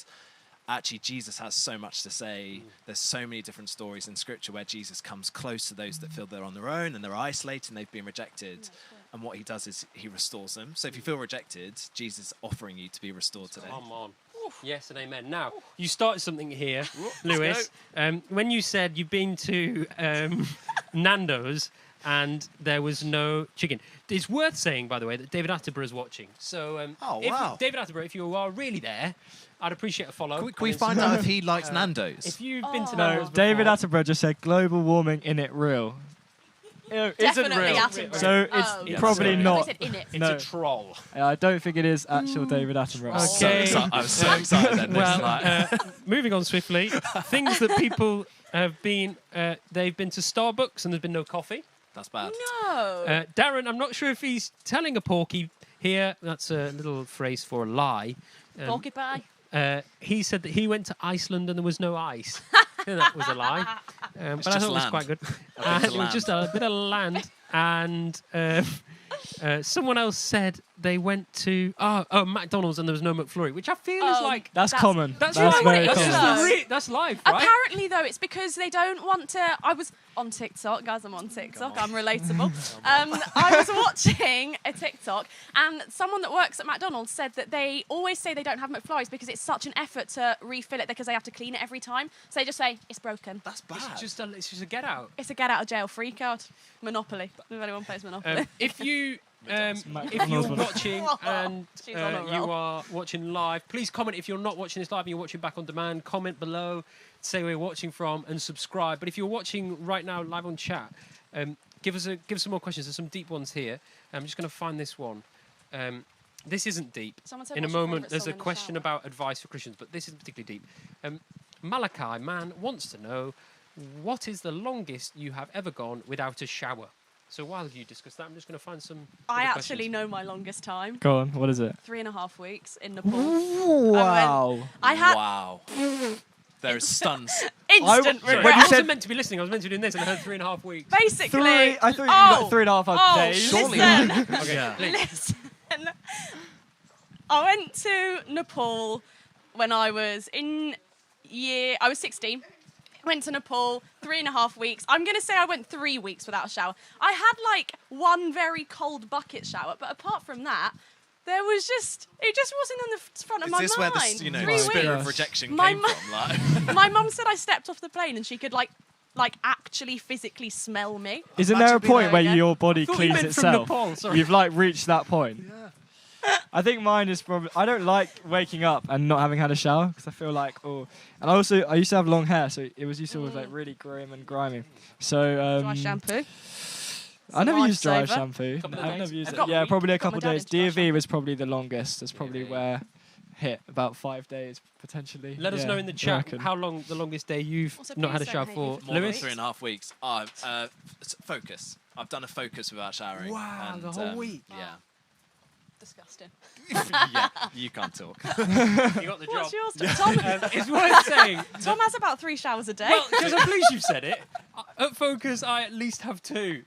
S7: Actually, Jesus has so much to say. There's so many different stories in Scripture where Jesus comes close to those that feel they're on their own and they're isolated and they've been rejected. And what he does is he restores them. So if you feel rejected, Jesus is offering you to be restored today.
S1: Come on. Yes and amen. Now, you started something here, Lewis. When you said you've been to Nando's and there was no chicken. It's worth saying, by the way, that David Attenborough's watching. So, David Attenborough, if you are really there, I'd appreciate a follow.
S7: Can we find out if he likes Nando's?
S1: If you've been to
S8: No,
S1: Nando's before,
S8: David Attenborough just said global warming in it real. It isn't
S6: Definitely
S8: real.
S6: Attenborough.
S8: So it's probably
S1: sorry.
S8: not.
S6: Said in it.
S1: it's a troll.
S8: I don't think it is actual David Attenborough.
S1: Okay.
S7: I was so excited then.
S1: Well, moving on swiftly, things that people have been, they've been to Starbucks and there's been no coffee.
S7: That's bad.
S6: No.
S1: Darren, I'm not sure if he's telling a porky here. That's a little phrase for a lie.
S6: Porcupine.
S1: He said that he went to Iceland and there was no ice. That was a lie. But I thought it was quite good. It was just a bit of land. And someone else said they went to McDonald's and there was no McFlurry, which I feel is like...
S8: That's common.
S1: That's
S8: very
S1: right.
S8: common.
S1: That's life, right?
S6: Apparently, though, it's because they don't want to... I was on TikTok. Guys, I'm on TikTok. I'm relatable. I was watching a TikTok, and someone that works at McDonald's said that they always say they don't have McFlurries because it's such an effort to refill it because they have to clean it every time. So they just say, it's broken.
S7: That's bad.
S1: It's just a get out.
S6: It's a get out of jail free card. Monopoly. If anyone plays Monopoly.
S1: If you're watching and you are watching live, please comment. If you're not watching this live and you're watching back on demand, comment below, say where you're watching from, and subscribe. But if you're watching right now live on chat, give us some more questions. There's some deep ones here. I'm just going to find this one. This isn't deep.
S6: Said,
S1: in a
S6: what's your
S1: moment,
S6: favourite
S1: there's
S6: song
S1: a
S6: in the
S1: question
S6: shower?
S1: about advice for Christians, but this isn't particularly deep. Malachi, man, wants to know, what is the longest you have ever gone without a shower? So while you discuss that, I'm just going to find some.
S6: I
S1: other
S6: actually
S1: questions.
S6: know my longest time.
S8: Go on. What is it?
S6: 3.5 weeks in Nepal.
S8: Wow.
S6: I had
S7: Wow. There is stuns.
S6: instant
S1: Sorry,
S6: regret.
S1: I wasn't meant to be listening. I was meant to be doing this, and I heard 3.5 weeks.
S6: Basically,
S8: I thought you got 3.5 days.
S7: Surely.
S6: Listen,
S1: Okay,
S7: Yeah.
S1: please.
S6: listen. I went to Nepal when I was I was 16. Went to Nepal, 3.5 weeks. I'm going to say I went 3 weeks without a shower. I had like one very cold bucket shower, but apart from that, it just wasn't on the front of
S7: Is
S6: my
S7: this where
S6: mind.
S7: the, you know,
S6: 3
S7: the spirit
S6: weeks.
S7: of rejection
S6: My
S7: came
S6: mu-
S7: from? Like,
S6: My mum said I stepped off the plane and she could like actually physically smell me.
S8: Isn't there a
S6: Imagine being
S8: point where
S6: again.
S8: your body
S1: thought you
S8: cleans
S1: meant from
S8: itself?
S1: Nepal, sorry.
S8: You've like reached that point. I think mine is probably. I don't like waking up and not having had a shower because I feel like and I used to have long hair, so it was used to always like really grim and grimy. So
S6: Dry shampoo.
S8: I never used dry
S6: lifesaver.
S8: shampoo.
S1: Couple of
S8: I've
S1: days.
S8: never used
S6: I've
S8: it.
S6: got-
S8: Yeah, probably a
S6: got my
S8: couple
S6: dad
S8: days.
S6: into dry
S8: DV
S6: shampoo.
S8: was probably the longest. That's probably
S1: DV.
S8: where hit about 5 days potentially.
S1: Let us
S8: Yeah,
S1: know in the
S8: I
S1: chat
S8: reckon.
S1: how long the longest day you've
S6: Also,
S1: not had a
S6: please
S1: shower
S6: don't hate
S1: for.
S6: me
S7: more than
S1: Lewis?
S7: 3.5 weeks. Focus. I've done a focus without showering.
S2: Wow,
S7: and,
S2: the whole week.
S7: Yeah.
S6: Disgusting.
S7: Yeah, you can't talk.
S1: You got the job.
S6: What's yours? Tom,
S1: It's worth saying.
S6: Tom has about 3 showers a day.
S1: Well, because I'm pleased you've said it. At Focus, I at least have 2.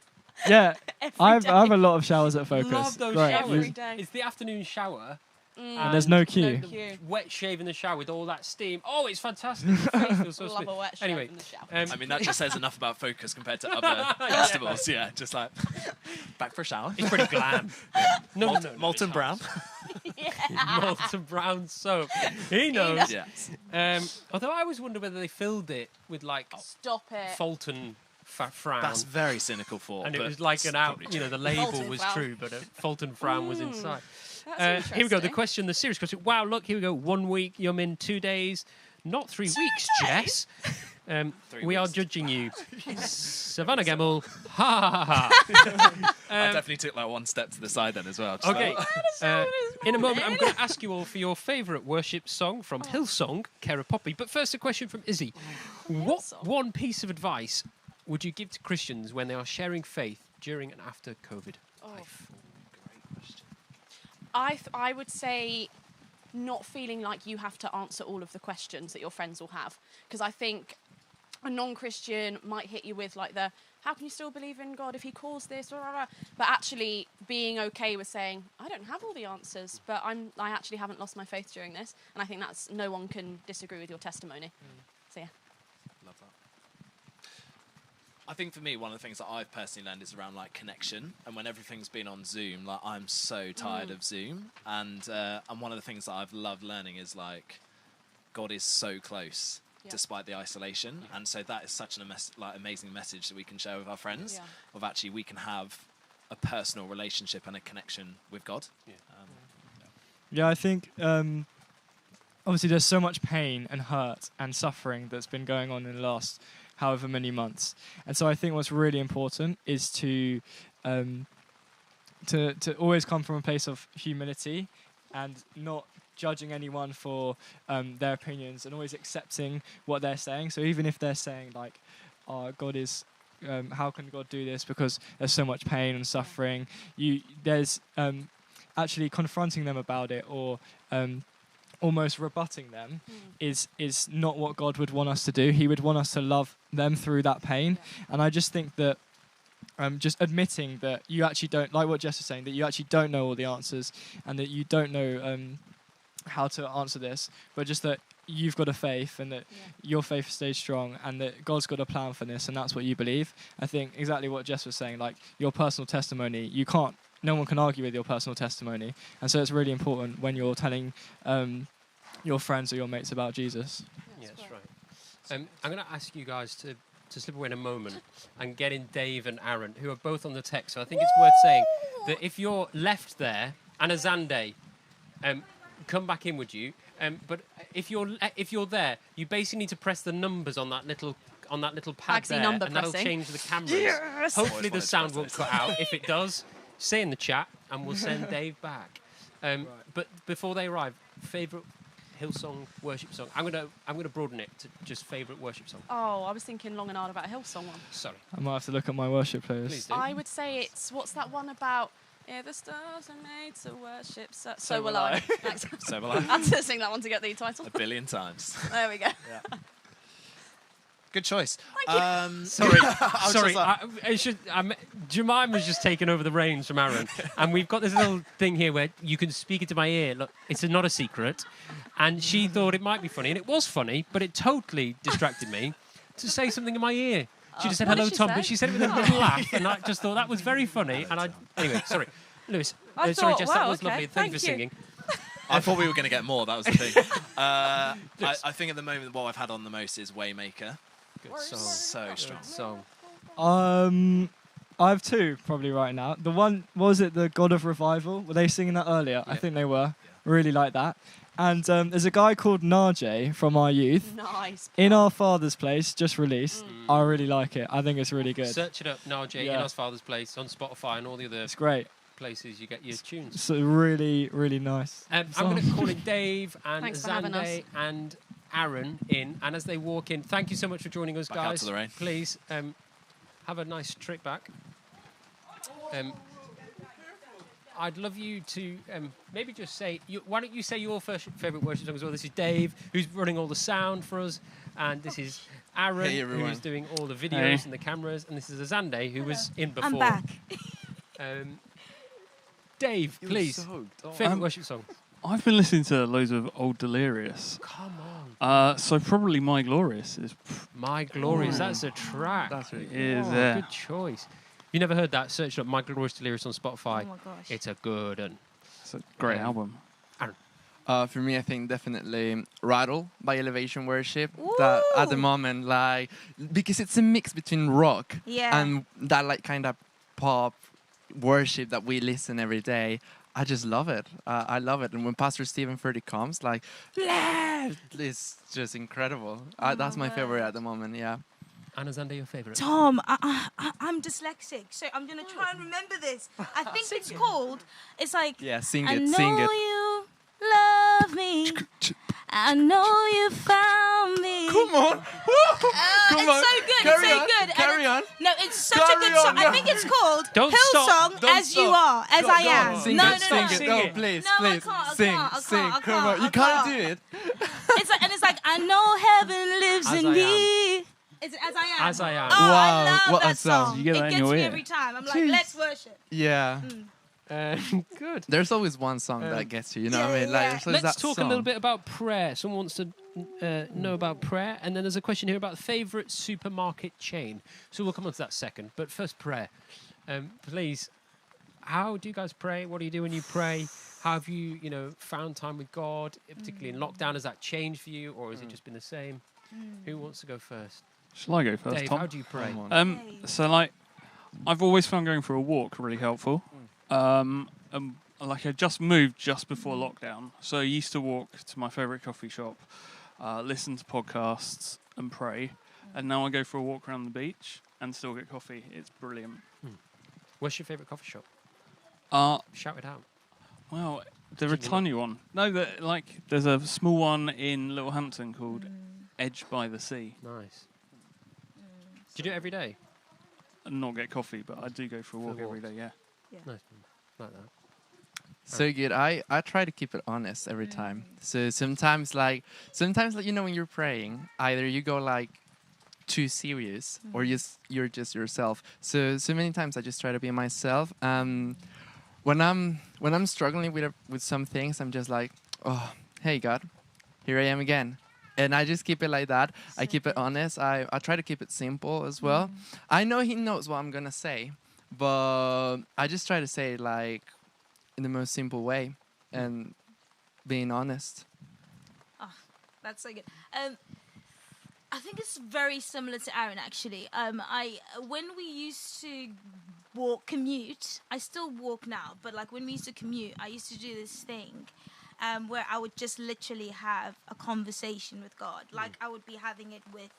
S8: Yeah,
S6: Every
S8: I
S6: day.
S8: have a lot of showers at Focus.
S1: Love those
S8: Great.
S1: showers.
S6: Every day.
S1: It's the afternoon shower.
S8: And there's no queue.
S1: the
S6: queue.
S1: Wet shave in the shower with all that steam. Oh, it's fantastic. Your face feels so
S6: Love
S1: smooth.
S6: a wet shave
S1: Anyway,
S6: in the shower.
S7: I mean, that just says enough about Focus compared to other festivals. Yeah, just like back for a shower.
S1: it's pretty glam. No,
S7: Molten
S1: it's
S7: brown.
S1: not. Molten brown soap. He knows.
S7: Yeah.
S1: Although I always wonder whether they filled it with like
S6: Stop it.
S1: Fulton frown.
S7: That's very cynical thought.
S1: and it
S7: but
S1: was like
S7: it's
S1: an out,
S7: probably true.
S1: the label
S6: Fulton
S1: was
S6: frown.
S1: true, but a Fulton frown was inside.
S6: That's
S1: Here we go. The
S6: interesting.
S1: question, the serious question. Wow, look, here we go. 1 week, Yumin, 2 days, not 3 weeks, Jess.
S7: 3
S1: We are
S7: weeks.
S1: judging you. Savannah Gemmell. Ha ha ha.
S7: I definitely took like one step to the side then as well. just
S1: Okay.
S7: like-
S1: In a moment, I'm going to ask you all for your favourite worship song from Hillsong, Kara Poppy. But first, a question from Izzy. What
S6: Hillsong.
S1: one piece of advice would you give to Christians when they are sharing faith during and after COVID life?
S6: I would say not feeling like you have to answer all of the questions that your friends will have. Because I think a non-Christian might hit you with like how can you still believe in God if he calls this? Blah, blah, blah. But actually being okay with saying, I don't have all the answers, but I actually haven't lost my faith during this. And I think no one can disagree with your testimony. So yeah.
S7: Love that. I think for me, one of the things that I've personally learned is around like connection. And when everything's been on Zoom, like I'm so tired of Zoom. And one of the things that I've loved learning is like God is so close
S6: Yeah.
S7: despite the isolation. And so that is such an amazing message that we can share with our friends.
S6: Yeah.
S7: Of actually we can have a personal relationship and a connection with God.
S8: Yeah, I think obviously there's so much pain and hurt and suffering that's been going on in the last however many months, and so I think what's really important is to always come from a place of humility and not judging anyone for their opinions and always accepting what they're saying. So even if they're saying like, "Oh, God is." How can God do this? Because there's so much pain and suffering. There's actually confronting them about it or almost rebutting them is not what God would want us to do. He would want us to love them through that pain. And I just think that just admitting that you actually don't, like what Jess was saying, that you actually don't know all the answers and that you don't know how to answer this, but just that you've got a faith and that your faith stays strong and that God's got a plan for this and that's what you believe. I think exactly what Jess was saying, like your personal testimony, no one can argue with your personal testimony. And so it's really important when you're telling your friends or your mates about Jesus.
S1: Yeah, that's right. I'm going to ask you guys to slip away in a moment and get in Dave and Aaron, who are both on the text. So I think it's worth saying that if you're left there, and Azande, come back in, would you? But if you're there, you basically need to press the numbers on that little pad
S6: Bagsy
S1: there,
S6: number
S1: and that'll
S6: pressing.
S1: change the cameras.
S6: Yes!
S1: Hopefully
S7: Always
S1: the
S7: wanted to
S1: sound
S7: press
S1: won't
S7: this.
S1: cut out. If it does, say in the chat, and we'll send Dave back. But before they arrive, favourite Hillsong worship song. I'm gonna broaden it to just favourite worship song.
S6: Oh, I was thinking long and hard about a Hillsong one.
S1: Sorry.
S8: I might have to look at my worship playlist.
S1: Please do.
S6: I would say it's what's that one about? Yeah, the stars are made to worship. So will I. Thanks.
S7: So will I.
S6: I had to sing that one to get the title.
S7: 1 billion times.
S6: There we go.
S7: Good choice.
S6: Thank you.
S1: Sorry. Jemima's just taken over the reins from Aaron, and we've got this little thing here where you can speak into my ear. Look, it's not a secret, and she thought it might be funny, and it was funny, but it totally distracted me to say something in my ear. She just said
S6: What
S1: hello,
S6: did she
S1: Tom,
S6: say?
S1: but she said it with a little laugh, and I just thought that was very funny. And anyway, sorry, Lewis.
S6: I
S1: Sorry,
S6: thought,
S1: Jess,
S6: wow,
S1: that was
S6: okay,
S1: lovely. Thank you for
S6: thank
S1: singing.
S7: I thought we were going to get more. That was the thing. I think at the moment what I've had on the most is Waymaker.
S1: Good song.
S7: So strong.
S1: Good song.
S8: I have two probably right now. The one, was it the God of Revival? Were they singing that earlier? I think they were. Really like that. And there's a guy called Najee from our youth.
S6: Nice.
S8: In Our Father's Place, just released. I really like it. I think it's really good.
S1: Search it up, Najee,
S8: Yeah.
S1: In Our Father's Place, on Spotify and all the other
S8: It's great.
S1: places you get your tunes.
S8: It's a really, really nice.
S1: I'm
S8: song.
S1: going to call in Dave and
S6: Thanks for having
S1: Zande
S6: us.
S1: and Aaron in. And as they walk in, thank you so much for joining us,
S7: Back out
S1: guys.
S7: to the rain.
S1: Please have a nice trip back. I'd love you to maybe just say, why don't you say your first favourite worship song as well? This is Dave, who's running all the sound for us. And this is Aaron,
S9: Hey, everyone.
S1: who's doing all the videos
S9: Hey.
S1: and the cameras. And this is Azande, who was in before.
S4: I'm back.
S1: Dave, please. Favourite worship song?
S9: I've been listening to loads of old Delirious.
S1: Come on.
S9: So probably My Glorious is.
S1: My Glorious, that's a track.
S9: That's what it is,
S1: Oh,
S9: yeah.
S1: Good choice. You never heard that? Search up My Glorious Delirious on Spotify.
S4: Oh my gosh.
S1: It's a good one.
S9: It's a great album.
S10: For me, I think definitely Rattle by Elevation Worship. That at the
S4: Ooh.
S10: moment, like, because it's a mix between rock
S4: Yeah.
S10: and that like kind of pop worship that we listen every day. I just love it. I love it. And when Pastor Stephen Furtick comes, like, it's just incredible. That's my favorite at the moment. Yeah.
S1: Anna Zande, your favourite?
S4: Tom, I'm dyslexic, so I'm gonna try and remember this. I think it's called. It's like.
S10: Yeah. Sing
S4: I
S10: it.
S4: know
S10: Sing it.
S4: you love me. I know you found me.
S10: Come on. Come
S4: It's
S10: on.
S4: so good.
S10: Carry
S4: it's so
S10: on.
S4: good.
S10: Carry on.
S4: No, it's such a
S10: Carry
S4: good song.
S10: on.
S4: I think it's called
S1: Don't stop.
S4: Hillsong
S10: Don't
S4: As You
S10: stop.
S4: Are, As I Am.
S10: Sing
S4: no,
S10: it.
S4: no,
S10: Sing
S4: no.
S10: it.
S1: Sing
S10: No,
S1: it.
S10: please,
S4: No, I
S10: please.
S4: can't, I
S10: Sing.
S4: can't, I
S10: Sing.
S4: can't, I
S10: Come on.
S4: can't,
S10: You
S4: I
S10: can't
S4: can't.
S10: do it.
S4: It's like I know heaven lives
S1: As
S4: in
S1: I
S4: me. Is it As I Am?
S1: As I Am.
S4: Oh, I
S10: Wow,
S4: love
S10: what a
S4: that
S10: song.
S4: song.
S9: You get that
S4: it
S9: in
S4: gets
S9: your
S4: me
S9: ear.
S4: every time. I'm like,
S10: Jeez.
S4: let's worship.
S10: Yeah.
S1: Good.
S10: There's always one song that gets you. You know what I mean? Like,
S4: Yeah.
S10: there's always
S1: Let's
S10: that
S1: talk a
S10: song.
S1: little bit about prayer. Someone wants to know about prayer. And then there's a question here about favourite supermarket chain. So we'll come on to that second. But first, prayer. Please, how do you guys pray? What do you do when you pray? How have you, found time with God, particularly in lockdown? Has that changed for you, or has it just been the same? Who wants to go first?
S9: Shall I go first,
S1: Dave,
S9: Tom?
S1: how do you pray?
S10: Come on.
S9: So like, I've always found going for a walk really helpful. Like I just moved just before lockdown, so I used to walk to my favourite coffee shop, listen to podcasts and pray, and now I go for a walk around the beach and still get coffee. It's brilliant.
S1: What's your favourite coffee shop? Shout it out.
S9: Well, they're a
S1: Keep it
S9: tiny one. No, there's a small one in Littlehampton called Edge by the Sea.
S1: Nice. Do you do it every day?
S9: And not get coffee, but I do go for a walk every
S1: walks.
S9: day. Yeah.
S1: Nice. Like that.
S10: So good. I try to keep it honest every time. So sometimes when you're praying, either you go like too serious or you're just yourself. So many times I just try to be myself. When I'm struggling with some things, I'm just like, oh, hey God, here I am again. And I just keep it like that. I keep it honest. I try to keep it simple as well. I know he knows what I'm gonna say, but I just try to say it like in the most simple way and being honest.
S4: That's so good. I think it's very similar to Aaron actually. When we used to commute, I still walk now, but like when we used to commute, I used to do this thing where I would just literally have a conversation with God, like I would be having it with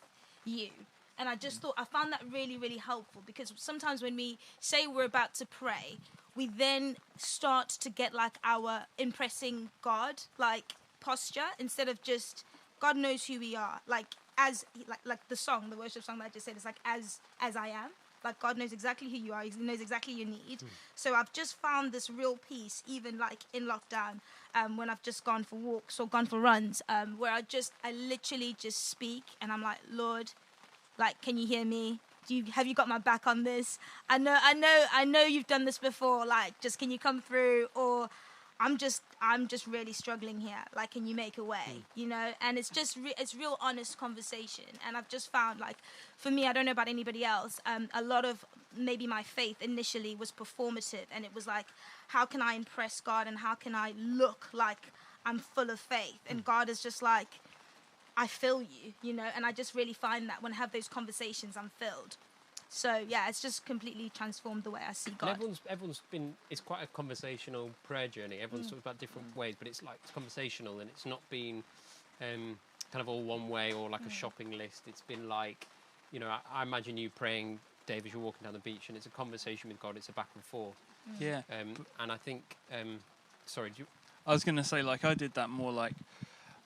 S4: you. And I just thought I found that really, really helpful because sometimes when we say we're about to pray, we then start to get like our impressing God, like posture instead of just God knows who we are. Like the song, the worship song that I just said, it's like as I am. Like God knows exactly who you are. He knows exactly your need. So I've just found this real peace, even like in lockdown, when I've just gone for walks or gone for runs, where I literally just speak and I'm like, Lord, like, can you hear me? Have you got my back on this? I know you've done this before. Like, just can you come through? Or I'm just really struggling here. Like, can you make a way? You know? And it's just it's real honest conversation. And I've just found, like, for me, I don't know about anybody else. A lot of maybe my faith initially was performative, and it was like, how can I impress God and how can I look like I'm full of faith? And God is just like, I feel you, you know, and I just really find that when I have those conversations, I'm filled. So, yeah, it's just completely transformed the way I see God.
S1: And everyone's been, it's quite a conversational prayer journey. Everyone's talking about different ways, but it's conversational, and it's not been kind of all one way or like a shopping list. It's been like, you know, I imagine you praying, Dave, as you're walking down the beach, and it's a conversation with God. It's a back and forth.
S9: Yeah.
S1: And I think, sorry,
S9: I was going to say, like, I did that more like,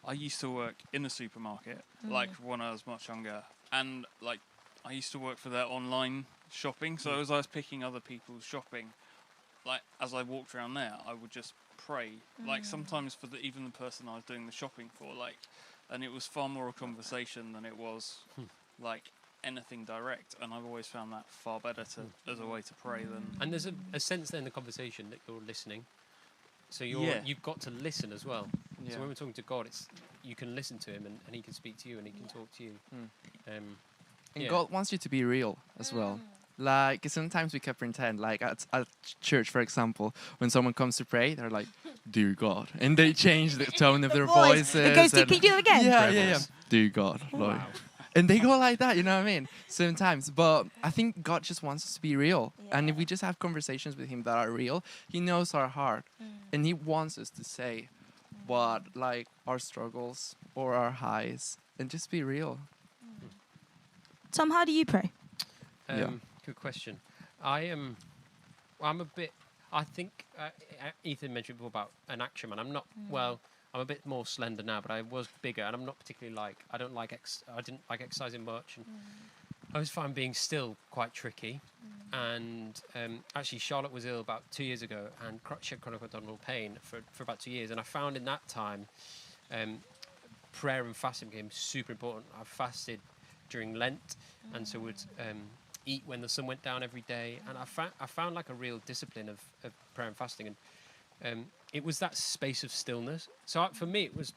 S9: I used to work in a supermarket, like when I was much younger, and like I used to work for their online shopping. So as I was picking other people's shopping, like as I walked around there, I would just pray. Like sometimes for even the person I was doing the shopping for, like, and it was far more a conversation than it was like anything direct. And I've always found that far better as a way to pray than.
S1: And there's a sense there in the conversation that you're listening. So you've got to listen as well. Yeah. So when we're talking to God, you can listen to him, and he can speak to you, and he can talk to you.
S10: And God wants you to be real as well. Like, sometimes we can pretend, like at church, for example, when someone comes to pray, they're like, "Dear God," and they change the tone of their voices.
S4: It goes to, can you do it again?
S10: Yeah. Dear God, Lord. Wow. And they go like that, you know what I mean? Sometimes. But I think God just wants us to be real. Yeah. And if we just have conversations with him that are real, he knows our heart. And he wants us to say what, like, our struggles or our highs, and just be real.
S4: Tom, how do you pray?
S1: Good question. I'm a bit, I think Ethan mentioned before about an action man. I'm not, I'm a bit more slender now, but I was bigger, and I'm not particularly I didn't like exercising much, and I always find being still quite tricky. And actually, Charlotte was ill about 2 years ago, and she had chronic abdominal pain for about 2 years. And I found in that time, prayer and fasting became super important. I fasted during Lent, and so would eat when the sun went down every day. And I found like a real discipline of prayer and fasting, and it was that space of stillness. So for me, it was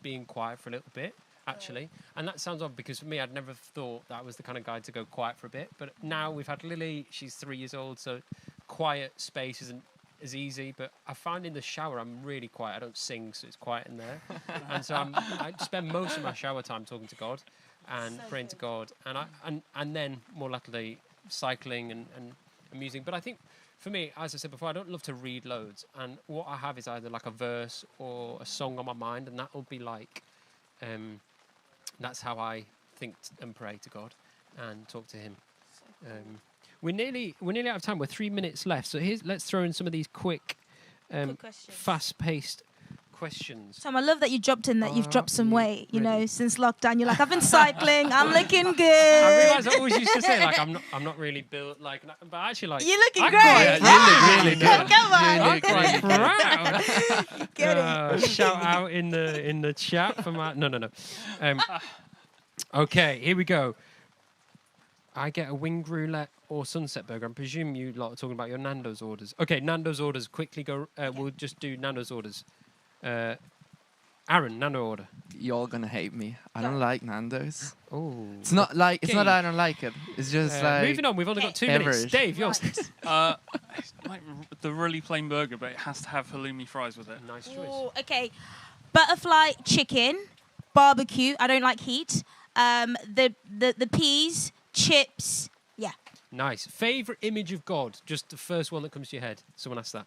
S1: being quiet for a little bit, actually. And that sounds odd, because for me, I'd never thought that was the kind of guy to go quiet for a bit. But now we've had Lily, she's 3 years old, so quiet space isn't as easy. But I find in the shower, I'm really quiet. I don't sing, so it's quiet in there. And so I spend most of my shower time talking to God and praying to God. And then, more latterly, cycling and music. But I think, for me, as I said before, I don't love to read loads. And what I have is either like a verse or a song on my mind, and that will be like... that's how I think and pray to God and talk to him. We're nearly out of time. We're 3 minutes left. So let's throw in some of these quick fast-paced questions.
S4: Tom, I love that you dropped in that you've dropped some weight, you know, since lockdown. You're like, I've been cycling, I'm looking good.
S1: I realise I always used to say, like, I'm not really built, like, but actually, like...
S4: You're looking great.
S10: You look really good.
S4: Come on.
S10: You look really good.
S4: You get it.
S1: Shout out in the chat for my... No. Okay, here we go. I get a winged roulette or sunset burger. I presume you lot are talking about your Nando's orders. Okay, Nando's orders. Quickly go. We'll just do Nando's orders. Aaron, Nando order.
S10: You're gonna hate me. I don't like Nando's.
S1: Oh,
S10: it's not like it's not that I don't like it. It's just like
S1: moving on. We've only got 2 minutes. Dave, yours.
S9: It's like the really plain burger, but it has to have halloumi fries with it.
S1: Nice choice.
S4: Ooh, okay, butterfly chicken, barbecue. I don't like heat. The peas, chips. Yeah.
S1: Nice. Favorite image of God? Just the first one that comes to your head. Someone asked that.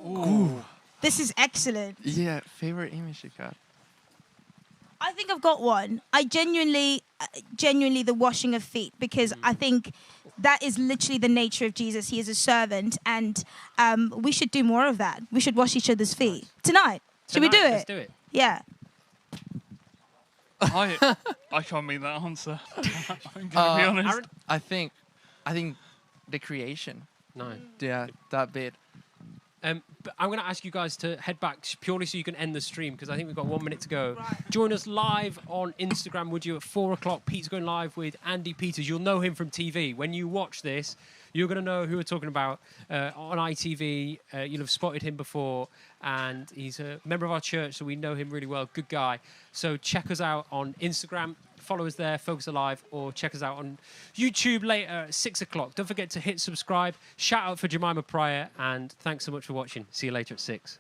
S10: Ooh.
S4: This is excellent.
S10: Yeah, favorite image you got?
S4: I think I've got one. I genuinely the washing of feet, because I think that is literally the nature of Jesus. He is a servant, and we should do more of that. We should wash each other's feet tonight. Should we do it?
S1: Let's do it.
S4: Yeah.
S9: I can't mean that answer. I'm gonna be honest.
S1: Aaron?
S10: I think the creation.
S1: No.
S10: Yeah, that bit.
S1: But I'm going to ask you guys to head back purely so you can end the stream because I think we've got 1 minute to go.
S4: Right.
S1: Join us live on Instagram, would you, at 4 o'clock. Pete's going live with Andy Peters. You'll know him from TV. When you watch this, you're going to know who we're talking about on ITV. You'll have spotted him before, and he's a member of our church, so we know him really well. Good guy. So check us out on Instagram. Follow us there, Focus Alive, or check us out on YouTube later at 6 o'clock. Don't forget to hit subscribe. Shout out for Jemima Pryor, and thanks so much for watching. See you later at 6.